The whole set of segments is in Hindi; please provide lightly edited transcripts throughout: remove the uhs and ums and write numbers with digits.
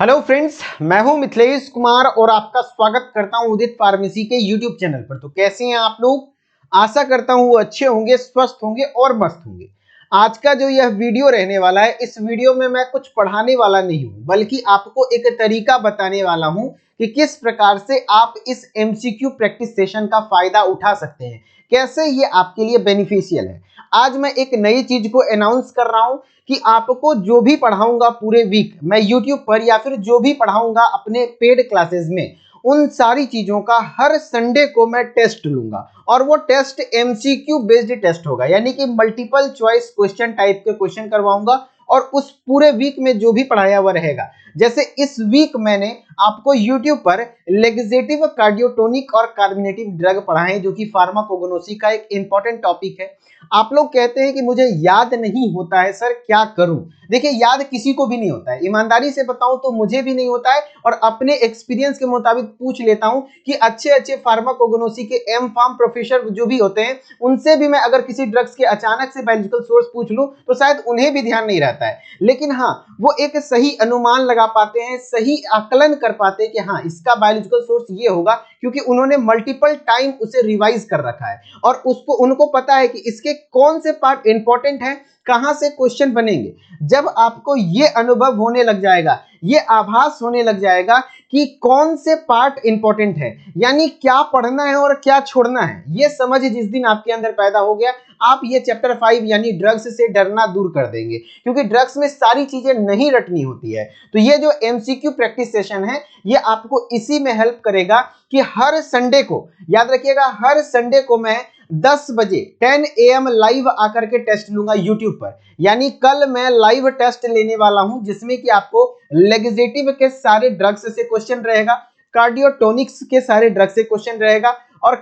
हेलो फ्रेंड्स, मैं हूं मिथिलेश कुमार और आपका स्वागत करता हूं उदित फार्मेसी के यूट्यूब चैनल पर। तो कैसे हैं आप लोग? आशा करता हूं वो अच्छे होंगे, स्वस्थ होंगे और मस्त होंगे। आज का जो यह वीडियो रहने वाला है, इस वीडियो में मैं कुछ पढ़ाने वाला नहीं हूं, बल्कि आपको एक तरीका बताने वाला हूं कि किस प्रकार से आप इस एमसीक्यू प्रैक्टिस सेशन का फायदा उठा सकते हैं, कैसे ये आपके लिए बेनिफिशियल है। आज मैं एक नई चीज को अनाउंस कर रहा हूं कि आपको जो भी पढ़ाऊंगा पूरे वीक मैं यूट्यूब पर, या फिर जो भी पढ़ाऊंगा अपने पेड क्लासेस में, उन सारी चीजों का हर संडे को मैं टेस्ट लूंगा। और वो टेस्ट एमसीक्यू बेस्ड टेस्ट होगा, यानी कि मल्टीपल चॉइस क्वेश्चन टाइप के क्वेश्चन करवाऊंगा और उस पूरे वीक में जो भी पढ़ाया हुआ रहेगा। जैसे इस वीक मैंने आपको YouTube पर लेग्जेटिव, कार्डियोटोनिक और कार्बिनेटिव ड्रग पढ़ाए, जो कि फार्माकोगनोसी का एक इंपॉर्टेंट टॉपिक है। आप लोग कहते हैं कि मुझे याद नहीं होता है सर, क्या करूं? देखिए, याद किसी को भी नहीं होता है, ईमानदारी से बताऊं तो मुझे भी नहीं होता है। और अपने एक्सपीरियंस के मुताबिक पूछ लेता हूं कि अच्छे अच्छे फार्माकोगनोसी के एम फार्म प्रोफेसर जो भी होते हैं, उनसे भी मैं अगर किसी ड्रग्स के अचानक से बायोलॉजिकल सोर्स पूछ लूं तो शायद उन्हें भी ध्यान नहीं रहता है। लेकिन हाँ, वो एक सही अनुमान लगा पाते हैं, सही आकलन कर पाते हैं कि हाँ, इसका बायोलॉजिकल सोर्स ये होगा, क्योंकि उन्होंने मल्टीपल टाइम उसे रिवाइज कर रखा है और उसको उनको पता है कि इसके कौन से पार्ट इंपॉर्टेंट है, कहां से क्वेश्चन बनेंगे। जब आपको ये अनुभव होने लग जाएगा, ये आभास होने लग जाएगा कि कौन से पार्ट इंपॉर्टेंट है, यानी क्या पढ़ना है और क्या छोड़ना है, ये समझ जिस दिन आपके अंदर पैदा हो गया, आप ये चैप्टर 5 यानी ड्रग्स से डरना दूर कर देंगे। क्योंकि ड्रग्स में सारी चीजें नहीं रटनी होती है। तो ये जो एमसीक्यू प्रैक्टिस सेशन है, ये आपको इसी में हेल्प करेगा कि हर संडे को, याद रखिएगा, हर संडे को मैं 10 बजे 10 AM लाइव आकर के टेस्ट लूंगा यूट्यूब पर। यानी कल मैं लाइव टेस्ट लेने वाला हूं, जिसमें कि आपको लेग्जेटिव के सारे ड्रग्स से क्वेश्चन रहेगा, कार्डियोटोनिक्स के सारे ड्रग्स से क्वेश्चन रहेगा, और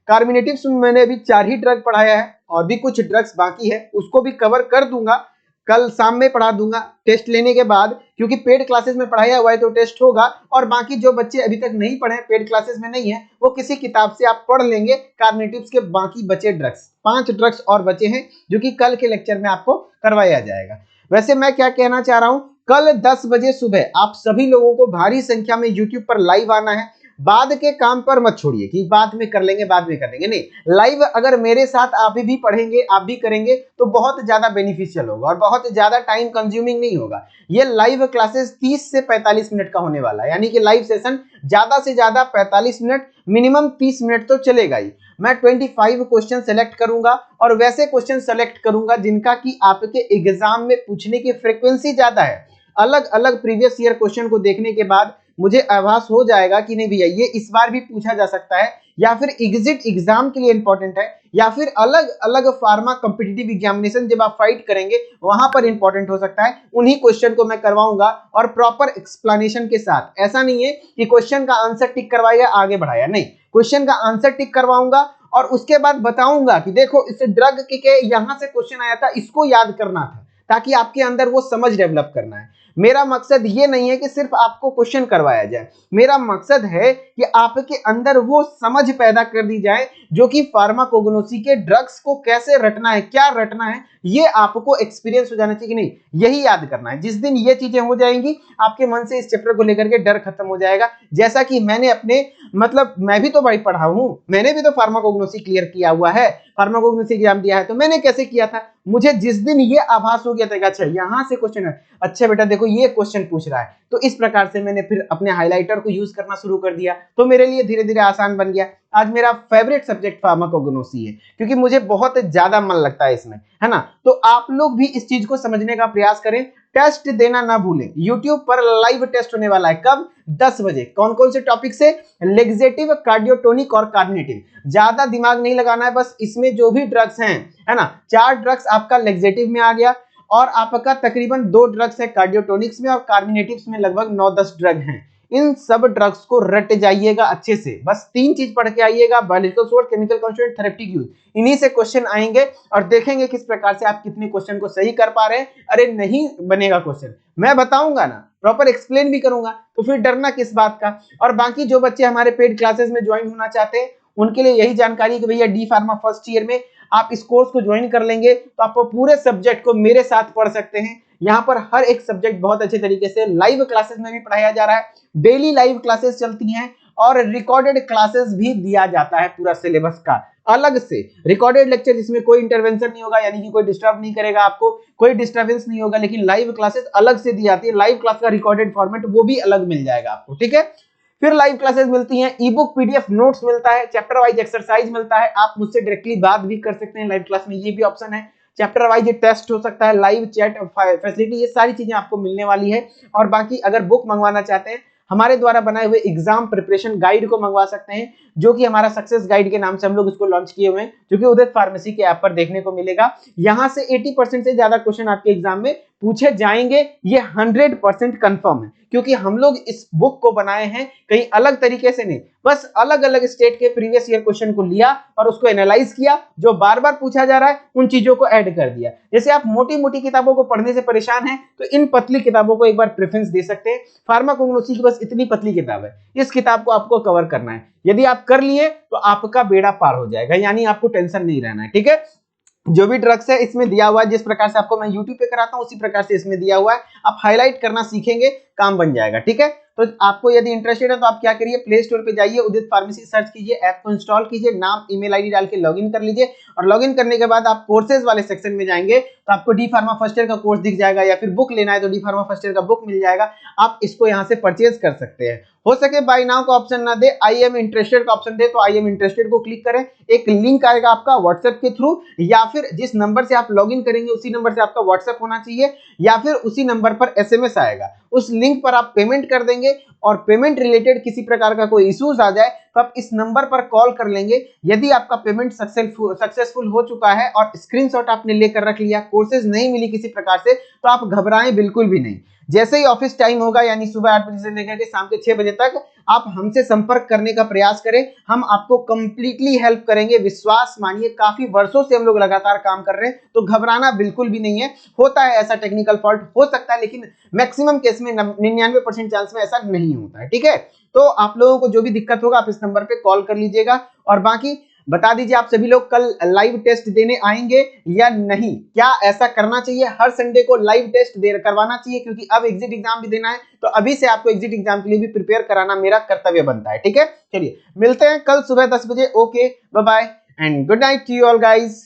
कार्बिनेटिव्स में मैंने अभी 4 ही ड्रग पढ़ाया है और भी कुछ ड्रग्स बाकी है, उसको भी कवर कर दूंगा। कल शाम में पढ़ा दूंगा टेस्ट लेने के बाद, क्योंकि पेड क्लासेस में पढ़ाया हुआ है तो टेस्ट होगा। और बाकी जो बच्चे अभी तक नहीं पढ़े, पेड क्लासेस में नहीं है, वो किसी किताब से आप पढ़ लेंगे कार्बिनेटिव्स के बाकी बचे ड्रग्स। 5 ड्रग्स और बचे हैं, जो कि कल के लेक्चर में आपको करवाया जाएगा। वैसे मैं क्या कहना चाह रहा हूं, कल 10 बजे सुबह आप सभी लोगों को भारी संख्या में यूट्यूब पर लाइव आना है। बाद के काम पर मत छोड़िए कि बाद में कर लेंगे, नहीं, लाइव अगर मेरे साथ आप भी पढ़ेंगे, आप भी करेंगे, तो बहुत ज्यादा बेनिफिशियल होगा और बहुत ज्यादा टाइम कंज्यूमिंग नहीं होगा। ये लाइव क्लासेस 30 से 45 मिनट का होने वाला है, यानी कि लाइव सेशन ज्यादा से ज्यादा 45 मिनट, मिनिमम 30 मिनट तो चलेगा ही। मैं 25 क्वेश्चन सेलेक्ट करूंगा और वैसे क्वेश्चन सेलेक्ट करूंगा जिनका कि आपके एग्जाम में पूछने की फ्रीक्वेंसी ज्यादा है। अलग अलग प्रीवियस ईयर क्वेश्चन को देखने के बाद मुझे आभास हो जाएगा कि नहीं भैया, ये इस बार भी पूछा जा सकता है, या फिर एग्जिट एग्जाम के लिए इंपॉर्टेंट है, या फिर अलग अलग फार्मा कॉम्पिटिटिव एग्जामिनेशन जब आप फाइट करेंगे वहां पर इंपॉर्टेंट हो सकता है। उन्हीं क्वेश्चन को मैं करवाऊंगा और प्रॉपर एक्सप्लेनेशन के साथ। ऐसा नहीं है कि क्वेश्चन का आंसर टिक करवाया आगे बढ़ाया, नहीं, क्वेश्चन का आंसर टिक करवाऊंगा और उसके बाद बताऊंगा कि देखो, इस ड्रग के यहां से क्वेश्चन आया था, इसको याद करना था, ताकि आपके अंदर वो समझ डेवलप करना है। मेरा मकसद ये नहीं है कि सिर्फ आपको क्वेश्चन करवाया जाए, मेरा मकसद है कि आपके अंदर वो समझ पैदा कर दी जाए जो कि फार्माकोगनोसी के ड्रग्स को कैसे रटना है, क्या रटना है, ये आपको एक्सपीरियंस हो जाना चाहिए कि नहीं, यही याद करना है। जिस दिन ये चीजें हो जाएंगी, आपके मन से इस चैप्टर को लेकर के डर खत्म हो जाएगा। जैसा कि मैंने अपने, मतलब मैं भी तो भाई पढ़ा हूं, मैंने भी तो फार्माकोगनोसी क्लियर किया हुआ है, फार्माकोगनोसी एग्जाम दिया है, तो मैंने कैसे किया था। मुझे जिस दिन ये आभास हो गया था, अच्छा यहां से क्वेश्चन है, अच्छा बेटा देखो ये क्वेश्चन पूछ रहा है, तो इस प्रकार से मैंने फिर अपने हाइलाइटर को यूज करना शुरू कर दिया, तो मेरे लिए धीरे धीरे आसान बन गया। आज मेरा फेवरेट सब्जेक्ट फार्माकोगनोसी है, क्योंकि मुझे बहुत ज्यादा मन लगता है इसमें, है ना। तो आप लोग भी इस चीज को समझने का प्रयास करें, टेस्ट देना ना भूलें। YouTube पर लाइव टेस्ट होने वाला है, कब? 10 बजे। कौन कौन से टॉपिक से? लेग्जेटिव, कार्डियोटोनिक और कार्बिनेटिव। ज्यादा दिमाग नहीं लगाना है, बस इसमें जो भी ड्रग्स हैं, है ना, 4 ड्रग्स आपका लेग्जेटिव में आ गया, और आपका तकरीबन 2 ड्रग्स है कार्डियोटोनिक्स में, और कार्बिनेटिव्स में लगभग 9-10 ड्रग हैं। इन सब ड्रग्स को रट जाइएगा अच्छे से, बस 3 चीज पढ़ के आइएगा, biological source, chemical constituent, therapeutic use. इन्हीं से क्वेश्चन आएंगे और देखेंगे किस प्रकार से आप कितने क्वेश्चन को सही कर पा रहे हैं। अरे नहीं बनेगा क्वेश्चन, मैं बताऊंगा ना, प्रॉपर एक्सप्लेन भी करूंगा, तो फिर डरना किस बात का। और बाकी जो बच्चे हमारे पेड क्लासेस में ज्वाइन होना चाहते हैं, उनके लिए यही जानकारी कि भैया डी फार्मा फर्स्ट ईयर में आप इस कोर्स को ज्वाइन कर लेंगे तो आप पूरे सब्जेक्ट को मेरे साथ पढ़ सकते हैं। यहाँ पर हर एक सब्जेक्ट बहुत अच्छे तरीके से लाइव क्लासेस में भी पढ़ाया जा रहा है, डेली लाइव क्लासेस चलती हैं और रिकॉर्डेड क्लासेस भी दिया जाता है पूरा सिलेबस का अलग से रिकॉर्डेड लेक्चर जिसमें कोई इंटरवेंशन नहीं होगा, यानी कि कोई डिस्टर्ब नहीं करेगा आपको, कोई डिस्टर्बेंस नहीं होगा, लेकिन लाइव क्लासेस अलग से दी जाती है, लाइव क्लास का रिकॉर्डेड फॉर्मेट वो भी अलग मिल जाएगा आपको, ठीक है। फिर लाइव क्लासेस मिलती हैं, ई बुक पीडीएफ नोट्स मिलता है, चैप्टर वाइज एक्सरसाइज मिलता है, आप मुझसे डायरेक्टली बात भी कर सकते हैं लाइव क्लास में, ये भी ऑप्शन है, चैप्टर वाइज टेस्ट हो सकता है, लाइव चैट फैसिलिटी, ये सारी चीजें आपको मिलने वाली है। और बाकी अगर बुक मंगवाना चाहते हैं हमारे द्वारा बनाए हुए एग्जाम प्रिपरेशन गाइड को मंगवा सकते हैं, जो कि हमारा सक्सेस गाइड के नाम से हम लोग इसको लॉन्च किए हुए हैं, जो कि उदित फार्मेसी के ऐप पर देखने को मिलेगा। यहां से 80% से ज्यादा क्वेश्चन आपके एग्जाम में पूछे जाएंगे, ये 100% कंफर्म है, क्योंकि हम लोग इस बुक को बनाए हैं कहीं अलग तरीके से नहीं, बस अलग अलग स्टेट के प्रीवियस ईयर क्वेश्चन को लिया और उसको एनालाइज किया, जो बार बार पूछा जा रहा है उन चीजों को ऐड कर दिया। जैसे आप मोटी मोटी किताबों को पढ़ने से परेशान हैं तो इन पतली किताबों को एक बार प्रेफरेंस दे सकते हैं। फार्माकोग्नोसी की बस इतनी पतली किताब है, इस किताब को आपको कवर करना है, यदि आप कर लिए तो आपका बेड़ा पार हो जाएगा, यानी आपको टेंशन नहीं रहना है, ठीक है। जो भी ड्रग्स है इसमें दिया हुआ है, जिस प्रकार से आपको मैं YouTube पे कराता हूं उसी प्रकार से इसमें दिया हुआ है, आप हाईलाइट करना सीखेंगे, काम बन जाएगा, ठीक है। तो आपको यदि इंटरेस्टेड है तो आप क्या करिए, प्ले स्टोर पे जाइए, उदित फार्मेसी सर्च कीजिए, ऐप को इंस्टॉल कीजिए, नाम ईमेल आईडी डाल के लॉगिन कर लीजिए, और लॉगिन करने के बाद आप कोर्सेज वाले सेक्शन में जाएंगे तो आपको डी फार्मा फर्स्ट ईयर का कोर्स दिख जाएगा, या फिर बुक लेना है तो डी फार्मा फर्स्ट ईयर का बुक मिल जाएगा, आप इसको यहाँ से परचेज कर सकते हैं। हो सके बाय नाउ का ऑप्शन ना दे, आई एम इंटरेस्टेड का ऑप्शन दे, तो आई एम इंटरेस्टेड को क्लिक करें, एक लिंक आएगा आपका व्हाट्सएप के थ्रू, या फिर जिस नंबर से आप लॉगिन करेंगे उसी नंबर से आपका व्हाट्सएप होना चाहिए, या फिर उसी नंबर पर एसएमएस आएगा, उस लिंक पर आप पेमेंट कर देंगे, और पेमेंट रिलेटेड किसी प्रकार का कोई इश्यूज आ जाए तो आप इस नंबर पर कॉल कर लेंगे। यदि आपका पेमेंट सक्सेसफुल हो चुका है और स्क्रीनशॉट आपने लेकर रख लिया, कोर्सेज नहीं मिली किसी प्रकार से, तो आप घबराएं बिल्कुल भी नहीं। जैसे ही ऑफिस टाइम होगा, यानी सुबह 8 बजे से लेकर के शाम के 6 बजे तक, आप हमसे संपर्क करने का प्रयास करें, हम आपको कंप्लीटली हेल्प करेंगे, विश्वास मानिए, काफी वर्षों से हम लोग लगातार काम कर रहे हैं, तो घबराना बिल्कुल भी नहीं है। होता है ऐसा टेक्निकल फॉल्ट हो सकता है, लेकिन मैक्सिमम केस में 99% चांस में ऐसा नहीं होता है, ठीक है। तो आप लोगों को जो भी दिक्कत होगा आप इस नंबर पे कॉल कर लीजिएगा। और बाकी बता दीजिए, आप सभी लोग कल लाइव टेस्ट देने आएंगे या नहीं, क्या ऐसा करना चाहिए, हर संडे को लाइव टेस्ट करवाना चाहिए, क्योंकि अब एग्जिट एग्जाम भी देना है, तो अभी से आपको एग्जिट एग्जाम के लिए भी प्रिपेयर कराना मेरा कर्तव्य बनता है, ठीक है। चलिए मिलते हैं कल सुबह 10 बजे, okay bye bye and good night to you all guys.